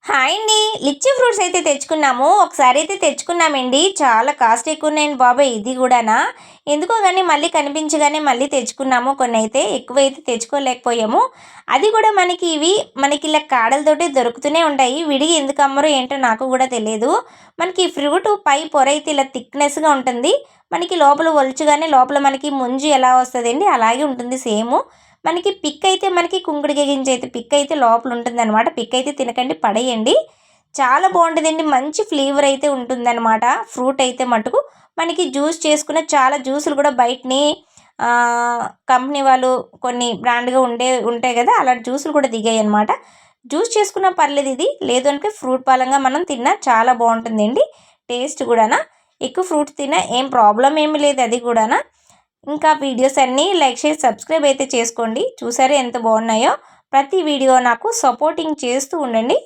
Hi అండి. Lychee fruits అయితే తెచ్చుకున్నాము. ఒకసారి అయితే తెచ్చుకున్నామండి. చాలా కాస్ట్ ఎక్కువ ఉన్నాయండి బాబోయ్! ఇది కూడానా. ఎందుకో గానీ మళ్ళీ కనిపించగానే మళ్ళీ తెచ్చుకున్నాము. కొన్నైతే ఎక్కువైతే తెచ్చుకోలేకపోయాము. అది కూడా మనకి ఇలా కాడలతోటి దొరుకుతూనే ఉంటాయి. విడిగా ఎందుకు అమ్మరో ఏంటో నాకు కూడా తెలియదు. మనకి ఈ ఫ్రూట్ పై పొర అయితే ఇలా థిక్‌నెస్‌గా ఉంటుంది. మనకి లోపల ఒలుచుగానే లోపల మనకి ముంజు ఎలా వస్తదండి అలాగే ఉంటుంది సేము. మనకి పిక్ అయితే మనకి కుంకుడుకాయ గింజ అయితే పిక్ అయితే లోపల ఉంటుందన్నమాట. పిక్ అయితే తినకండి, పడేయండి. చాలా బాగుంటుందండి. మంచి ఫ్లేవర్ అయితే ఉంటుందన్నమాట. ఫ్రూట్ అయితే మటుకు మనకి జ్యూస్ చేసుకున్న చాలా జ్యూసులు కూడా బయటని కంపెనీ వాళ్ళు కొన్ని బ్రాండ్గా ఉంటాయి కదా, అలాంటి జ్యూసులు కూడా దిగాయి అనమాట. జ్యూస్ చేసుకున్నా పర్లేదు, ఇది లేదు అంటే ఫ్రూట్ పరంగా మనం తిన్నా చాలా బాగుంటుందండి. టేస్ట్ కూడానా ఎక్కువ ఫ్రూట్స్ తిన్నా ఏం ప్రాబ్లం ఏమీ లేదు అది కూడానా. ఇంకా వీడియోస్ అన్నీ లైక్ చేసి సబ్స్క్రైబ్ అయితే చేసుకోండి. చూసారా ఎంత బాగున్నాయో. ప్రతి వీడియో నాకు సపోర్టింగ్ చేస్తూ ఉండండి.